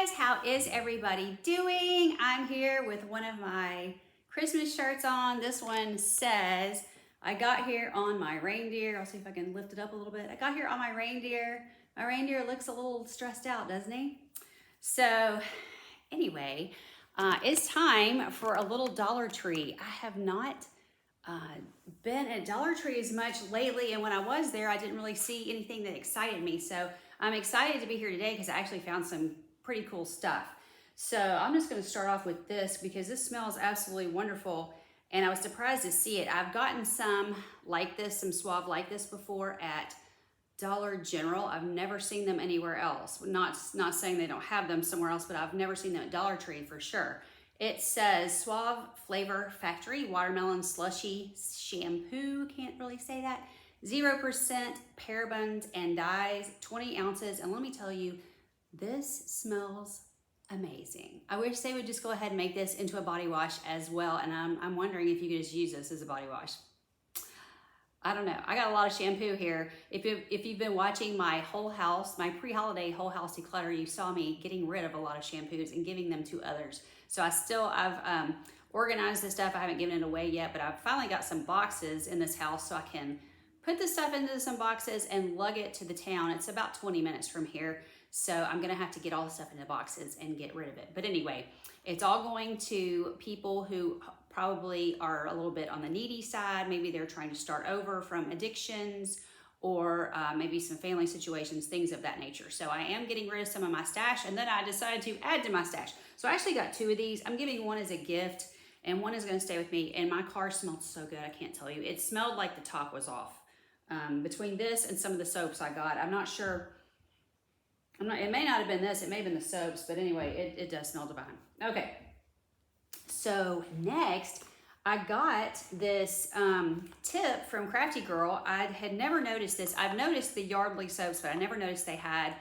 guys, how is everybody doing? I'm here with one of my Christmas shirts on. This one says, I got here on my reindeer. I'll see if I can lift it up a little bit. I got here on my reindeer. My reindeer looks a little stressed out, doesn't he? So anyway, it's time for a little Dollar Tree. I have not been at Dollar Tree as much lately, and when I was there, I didn't really see anything that excited me. So I'm excited to be here today because I actually found some pretty cool stuff. So I'm just going to start off with this because this smells absolutely wonderful, and I was surprised to see it. I've gotten some like this, some Suave like this before at Dollar General. I've never seen them anywhere else. Not saying they don't have them somewhere else, but I've never seen them at Dollar Tree for sure. It says Suave Flavor Factory Watermelon Slushy Shampoo. Can't really say that. 0% parabens and dyes, 20 ounces. And let me tell you, this smells amazing. I wish they would just go ahead and make this into a body wash as well. And I'm wondering if you could just use this as a body wash. I don't know. I got a lot of shampoo here. If you've been watching my whole house, my pre-holiday whole house declutter, you saw me getting rid of a lot of shampoos and giving them to others. So I've organized this stuff. I haven't given it away yet, but I've finally got some boxes in this house so I can put the stuff into some boxes and lug it to the town. It's about 20 minutes from here. So I'm gonna have to get all the stuff into boxes and get rid of it. But anyway, it's all going to people who probably are a little bit on the needy side. Maybe they're trying to start over from addictions or maybe some family situations, things of that nature. So I am getting rid of some of my stash, and then I decided to add to my stash. So I actually got 2 of these. I'm giving one as a gift and one is gonna stay with me. And my car smelled so good, I can't tell you. It smelled like the top was off. Between this and some of the soaps I got, I'm not sure. It may not have been this, it may have been the soaps, but anyway, it does smell divine. Okay, so next, I got this tip from Crafty Girl. I had never noticed this. I've noticed the Yardley soaps, but I never noticed they had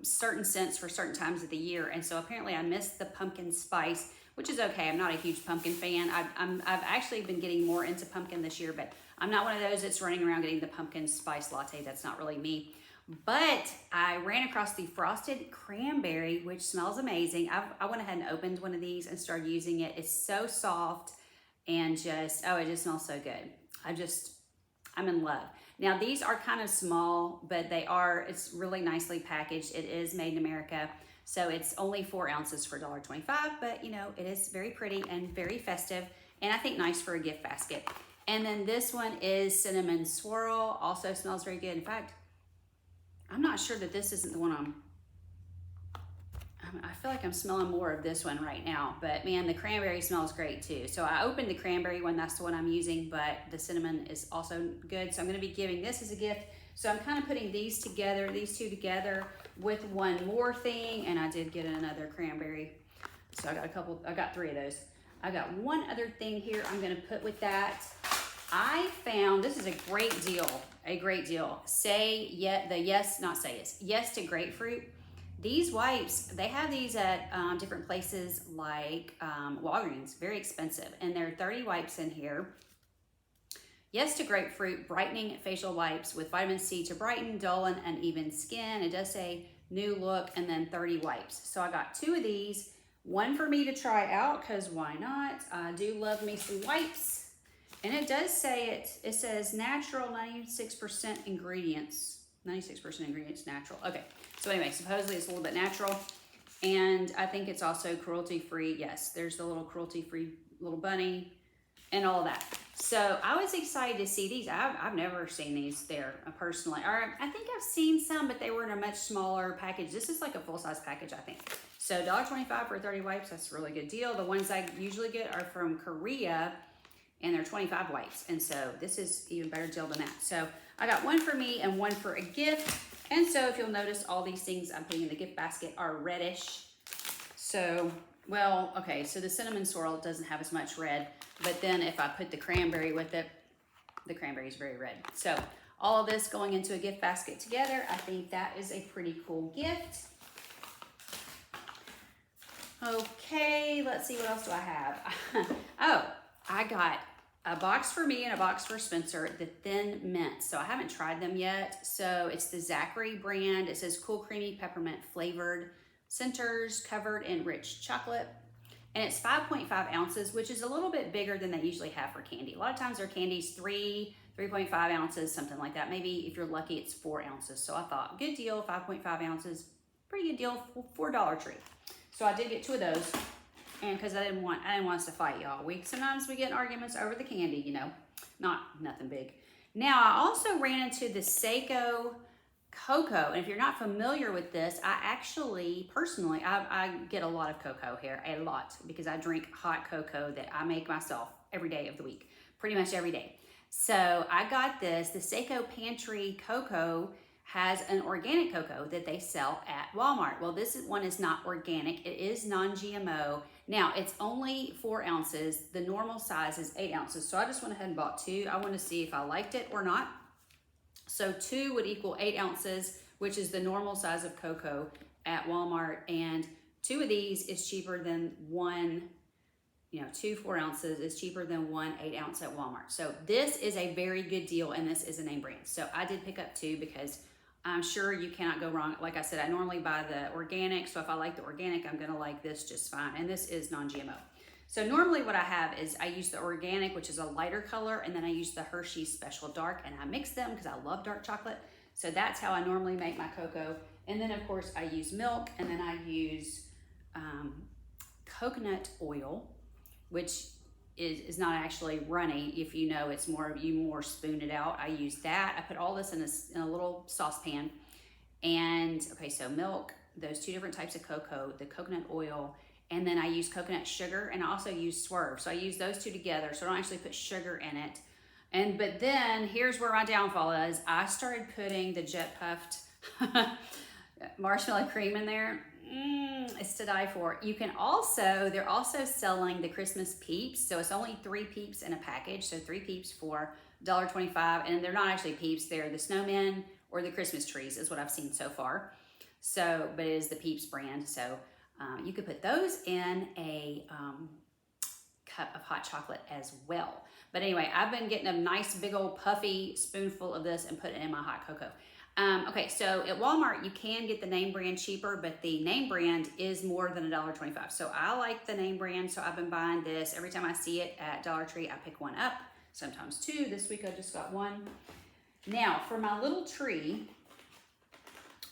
certain scents for certain times of the year. And so apparently I missed the pumpkin spice, which is okay. I'm not a huge pumpkin fan. I've actually been getting more into pumpkin this year, but I'm not one of those that's running around getting the pumpkin spice latte. That's not really me. But I ran across the frosted cranberry, which smells amazing. I went ahead and opened one of these and started using it. It's so soft and just, oh, it just smells so good. I'm in love. Now these are kind of small, but it's really nicely packaged. It is made in America. So it's only 4 ounces for $1.25, but you know, it is very pretty and very festive, and I think nice for a gift basket. And then this one is Cinnamon Swirl, also smells very good. In fact, I'm not sure that this isn't the one I feel like I'm smelling more of this one right now, but man, the cranberry smells great too. So I opened the cranberry one, that's the one I'm using, but the cinnamon is also good. So I'm gonna be giving this as a gift. So I'm kind of putting these two together with one more thing, and I did get another cranberry. So I got 3 of those. I got one other thing here I'm gonna put with that. I found, this is a great deal. Yes to grapefruit. These wipes, they have these at different places like Walgreens, very expensive. And there are 30 wipes in here. Yes to grapefruit, brightening facial wipes with vitamin C to brighten, dull, and uneven skin. It does say new look, and then 30 wipes. So I got 2 of these, one for me to try out, because why not? I do love me some wipes. And it does say it says natural 96% ingredients. 96% ingredients natural. Okay, so anyway, supposedly it's a little bit natural. And I think it's also cruelty-free. Yes, there's the little cruelty-free little bunny and all that. So I was excited to see these. I've never seen these there personally. Or I think I've seen some, but they were in a much smaller package. This is like a full-size package, I think. So $1.25 for 30 wipes, that's a really good deal. The ones I usually get are from Korea, and they're 25 wipes. And so this is even better deal than that. So I got one for me and one for a gift. And so if you'll notice, all these things I'm putting in the gift basket are reddish. So, well, okay, so the cinnamon swirl doesn't have as much red, but then if I put the cranberry with it, the cranberry is very red. So all of this going into a gift basket together, I think that is a pretty cool gift. Okay, let's see, what else do I have? Oh, I got a box for me and a box for Spencer, the Thin Mint. So I haven't tried them yet. So it's the Zachary brand. It says cool, creamy, peppermint flavored centers covered in rich chocolate. And it's 5.5 ounces, which is a little bit bigger than they usually have for candy. A lot of times their candy's 3.5 ounces, something like that. Maybe if you're lucky, it's 4 ounces. So I thought, good deal, 5.5 ounces, pretty good deal for Dollar Tree. So I did get 2 of those, and because I didn't want us to fight, y'all. Sometimes we get in arguments over the candy, you know, nothing big. Now I also ran into the Seiko cocoa, and if you're not familiar with this, I actually personally I get a lot of cocoa here, a lot, because I drink hot cocoa that I make myself every day of the week, pretty much every day. So I got this. The Seiko Pantry cocoa has an organic cocoa that they sell at Walmart. Well, this one is not organic. It is non-GMO. Now, it's only 4 ounces. The normal size is 8 ounces. So I just went ahead and bought 2. I want to see if I liked it or not. So 2 would equal 8 ounces, which is the normal size of cocoa at Walmart. And 2 of these is cheaper than 1, 2 4 ounces is cheaper than 1 8 ounce at Walmart. So this is a very good deal, and this is a name brand. So I did pick up 2 because I'm sure you cannot go wrong. Like I said, I normally buy the organic. So if I like the organic, I'm gonna like this just fine. And this is non-GMO. So normally what I have is I use the organic, which is a lighter color, and then I use the Hershey's Special Dark, and I mix them because I love dark chocolate. So that's how I normally make my cocoa. And then of course I use milk, and then I use coconut oil, which is not actually runny. If you know, it's more of you more spoon it out. I use that. I put all this in a little saucepan. And okay, so milk, those 2 different types of cocoa, the coconut oil, and then I use coconut sugar, and I also use Swerve. So I use those 2 together, so I don't actually put sugar in it. But then here's where my downfall is. I started putting the jet puffed marshmallow cream in there. It's to die for. You can also, they're also selling the Christmas Peeps. So it's only 3 Peeps in a package. So 3 Peeps for $1.25. And they're not actually Peeps. They're the snowmen or the Christmas trees is what I've seen so far. So, but it is the Peeps brand. So you could put those in a cup of hot chocolate as well. But anyway, I've been getting a nice big old puffy spoonful of this and putting it in my hot cocoa. Okay, so at Walmart, you can get the name brand cheaper, but the name brand is more than $1.25. So I like the name brand, so I've been buying this. Every time I see it at Dollar Tree, I pick one up, sometimes 2. This week I just got 1. Now, for my little tree,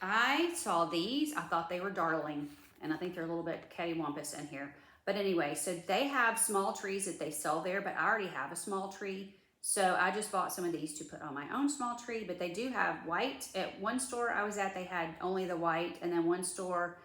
I saw these. I thought they were darling, and I think they're a little bit cattywampus in here. But anyway, so they have small trees that they sell there, but I already have a small tree. So I just bought some of these to put on my own small tree, but they do have white. At one store I was at, they had only the white, and then one store,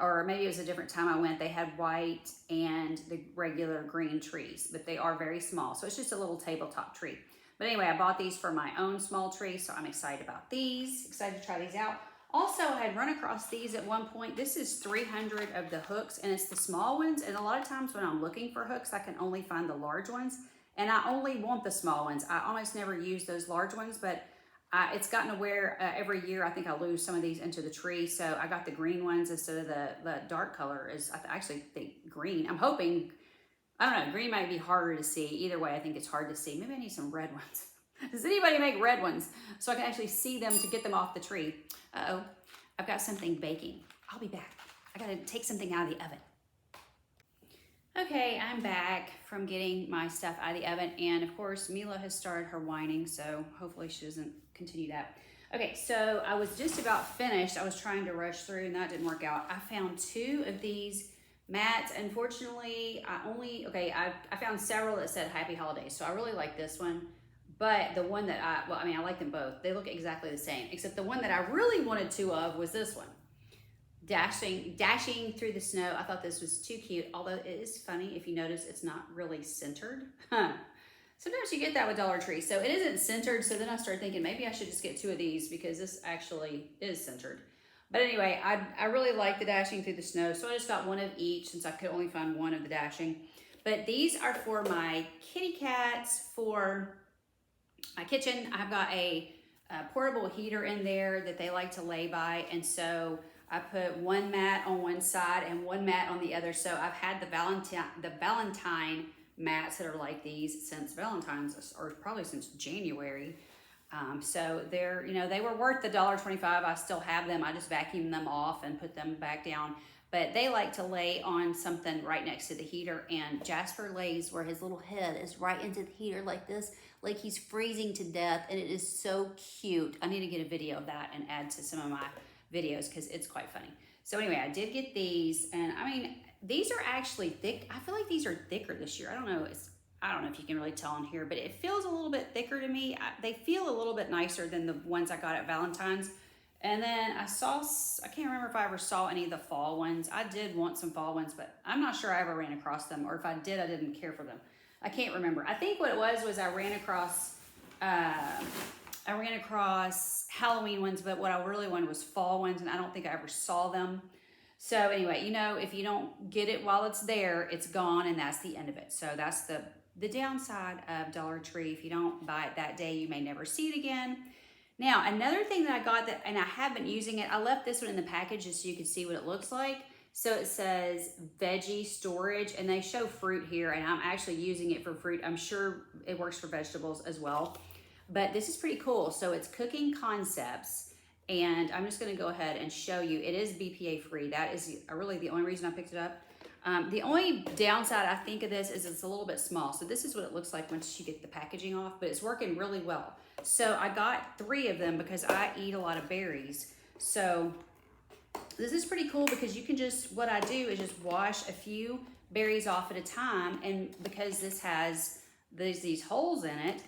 or maybe it was a different time I went, they had white and the regular green trees, but they are very small. So it's just a little tabletop tree. But anyway, I bought these for my own small tree, so I'm excited about these, excited to try these out. Also, I had run across these at one point. This is 300 of the hooks, and it's the small ones. And a lot of times when I'm looking for hooks, I can only find the large ones. And I only want the small ones. I almost never use those large ones, but it's gotten to where every year I think I lose some of these into the tree. So I got the green ones instead of the dark color. I actually think green. I'm hoping, I don't know, green might be harder to see. Either way, I think it's hard to see. Maybe I need some red ones. Does anybody make red ones so I can actually see them to get them off the tree? Uh-oh, I've got something baking. I'll be back. I gotta take something out of the oven. Okay, I'm back from getting my stuff out of the oven, and of course Mila has started her whining, so hopefully she doesn't continue that. Okay, so I was just about finished. I was trying to rush through and that didn't work out. I found 2 of these mats. Unfortunately, I found several that said Happy Holidays, so I really like this one. But the one that I like them both. They look exactly the same, except the one that I really wanted 2 of was this one. Dashing through the snow. I thought this was too cute, although it is funny. If you notice, it's not really centered. Sometimes you get that with Dollar Tree. So it isn't centered, so then I started thinking maybe I should just get 2 of these because this actually is centered. But anyway, I really like the dashing through the snow, so I just got 1 of each since I could only find 1 of the dashing. But these are for my kitty cats for my kitchen. I've got a portable heater in there that they like to lay by, and so I put 1 mat on one side and 1 mat on the other. So I've had the Valentine mats that are like these since Valentine's, or probably since January. So they're, they were worth the $1.25. I still have them. I just vacuumed them off and put them back down. But they like to lay on something right next to the heater, and Jasper lays where his little head is right into the heater like this, like he's freezing to death, and it is so cute. I need to get a video of that and add to some of my videos because it's quite funny. So anyway, I did get these, and I mean, these are actually thick. I feel like these are thicker this year. I don't know if you can really tell on here, but it feels a little bit thicker to me. They feel a little bit nicer than the ones I got at Valentine's. And then I can't remember if I ever saw any of the fall ones. I did want some fall ones, but I'm not sure I ever ran across them, or if I did, I didn't care for them. I can't remember. I think what it was I ran across Halloween ones, but what I really wanted was fall ones, and I don't think I ever saw them. So anyway, if you don't get it while it's there, it's gone, and that's the end of it. So that's the downside of Dollar Tree. If you don't buy it that day, you may never see it again. Now, another thing that I got and I have been using it, I left this one in the package just so you can see what it looks like. So it says veggie storage, and they show fruit here, and I'm actually using it for fruit. I'm sure it works for vegetables as well, but this is pretty cool. So it's Cooking Concepts, and I'm just gonna go ahead and show you. It is BPA free. That is really the only reason I picked it up. The only downside I think of this is it's a little bit small. So this is what it looks like once you get the packaging off, but it's working really well. So I got 3 of them because I eat a lot of berries. So this is pretty cool because you can what I do is just wash a few berries off at a time. And because this has these holes in it,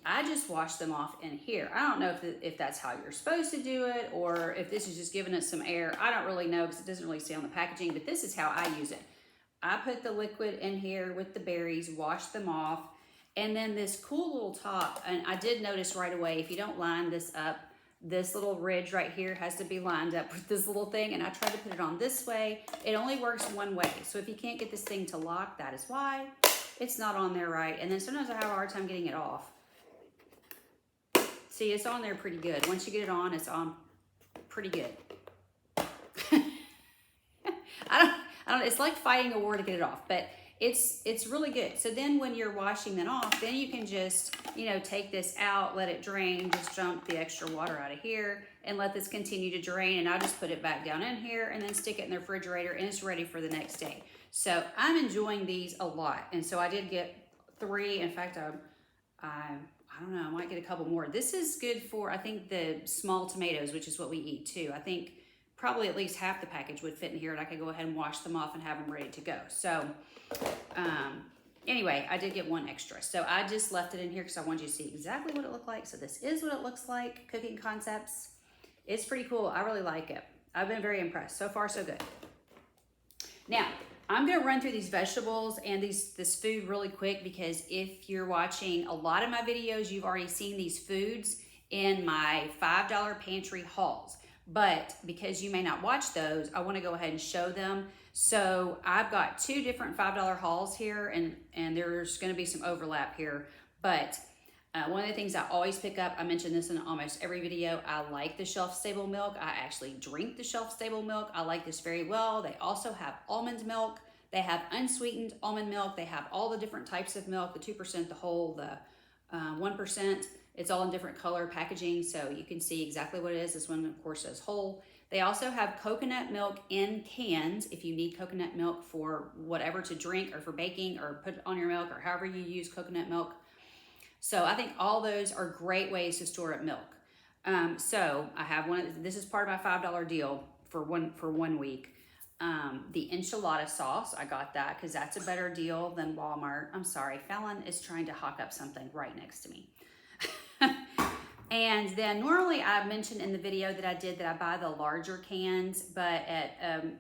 I just wash them off in here. I don't know if that's how you're supposed to do it, or if this is just giving it some air. I don't really know because it doesn't really say on the packaging, but this is how I use it. I put the liquid in here with the berries, wash them off, and then this cool little top, and I did notice right away, if you don't line this up, this little ridge right here has to be lined up with this little thing, and I tried to put it on this way. It only works one way, so if you can't get this thing to lock, that is why. It's not on there right, and then sometimes I have a hard time getting it off. See, it's on there pretty good. Once you get it on, it's on pretty good. I don't, it's like fighting a war to get it off, but it's really good. So then when you're washing them off, then you can just, take this out, let it drain, just dump the extra water out of here and let this continue to drain. And I just put it back down in here and then stick it in the refrigerator, and it's ready for the next day. So I'm enjoying these a lot. And so I did get 3. In fact, I don't know, I might get a couple more. This is good for, I think, the small tomatoes, which is what we eat too. I think probably at least half the package would fit in here, and I could go ahead and wash them off and have them ready to go. So anyway, I did get 1 extra. So I just left it in here because I wanted you to see exactly what it looked like. So this is what it looks like, Cooking Concepts. It's pretty cool. I really like it. I've been very impressed. So far, so good. Now, I'm gonna run through these vegetables and this food really quick, because if you're watching a lot of my videos, you've already seen these foods in my $5 pantry hauls. But because you may not watch those, I wanna go ahead and show them. So I've got 2 different $5 hauls here, and there's gonna be some overlap here. But one of the things I always pick up, I mention this in almost every video, I like the shelf-stable milk. I actually drink the shelf-stable milk. I like this very well. They also have almond milk. They have unsweetened almond milk. They have all the different types of milk, the 2%, the whole, the 1%. It's all in different color packaging, so you can see exactly what it is. This one, of course, says whole. They also have coconut milk in cans if you need coconut milk for whatever to drink or for baking or put on your milk or however you use coconut milk. So I think all those are great ways to store up milk. So I have this is part of my $5 deal for one week. The enchilada sauce, I got that because that's a better deal than Walmart. I'm sorry, Fallon is trying to hawk up something right next to me. And then normally I mentioned in the video that I did that I buy the larger cans, but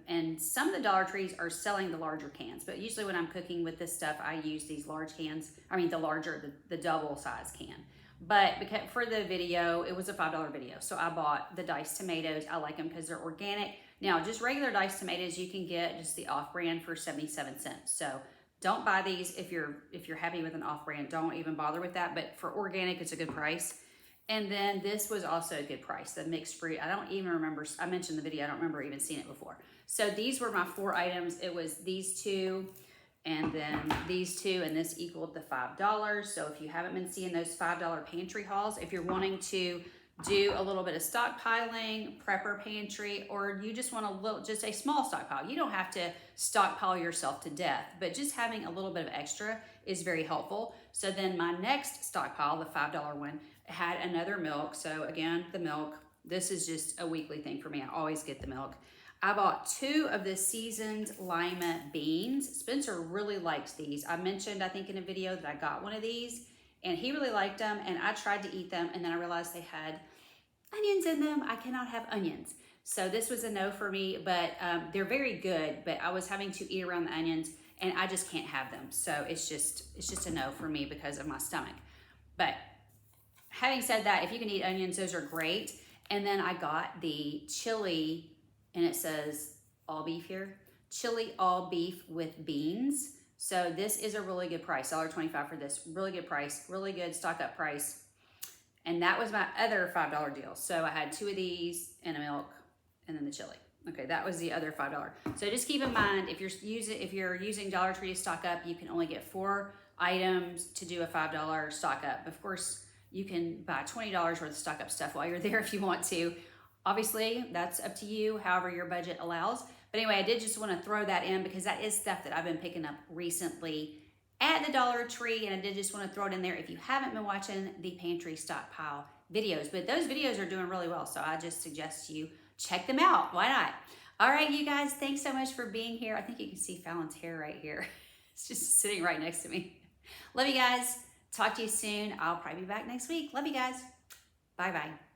and some of the Dollar Trees are selling the larger cans, but usually when I'm cooking with this stuff, I use these large cans. I mean, the double size can. But because for the video, it was a $5 video. So I bought the diced tomatoes. I like them because they're organic. Now, just regular diced tomatoes, you can get just the off-brand for 77 cents. So don't buy these if you're happy with an off-brand. Don't even bother with that. But for organic, it's a good price. And then this was also a good price, the mixed fruit. I don't even remember, I mentioned the video, I don't remember even seeing it before. So these were my 4 items. It was these 2, and then these two, and this equaled the $5. So if you haven't been seeing those $5 pantry hauls, if you're wanting to do a little bit of stockpiling, prepper pantry, or you just want just a small stockpile. You don't have to stockpile yourself to death, but just having a little bit of extra is very helpful. So then my next stockpile, the $5 one, had another milk. So again, the milk, this is just a weekly thing for me. I always get the milk. I bought 2 of the seasoned lima beans. Spencer really likes these. I mentioned, I think in a video, that I got one of these, and he really liked them, and I tried to eat them, and then I realized they had onions in them. I cannot have onions. So this was a no for me, but they're very good, but I was having to eat around the onions, and I just can't have them. So it's just a no for me because of my stomach. But having said that, if you can eat onions, those are great. And then I got the chili, and it says all beef here, chili all beef with beans. So this is a really good price, $1.25 for this. Really good price, really good stock up price. And that was my other $5 deal. So I had 2 of these and a milk and then the chili. Okay, that was the other $5. So just keep in mind, if you're using Dollar Tree to stock up, you can only get 4 items to do a $5 stock up. Of course, you can buy $20 worth of stock up stuff while you're there if you want to. Obviously, that's up to you, however your budget allows. But anyway, I did just want to throw that in because that is stuff that I've been picking up recently at the Dollar Tree, and I did just want to throw it in there if you haven't been watching the pantry stockpile videos. But those videos are doing really well, so I just suggest you check them out. Why not? All right, you guys, thanks so much for being here. I think you can see Fallon's hair right here. It's just sitting right next to me. Love you guys. Talk to you soon. I'll probably be back next week. Love you guys. Bye-bye.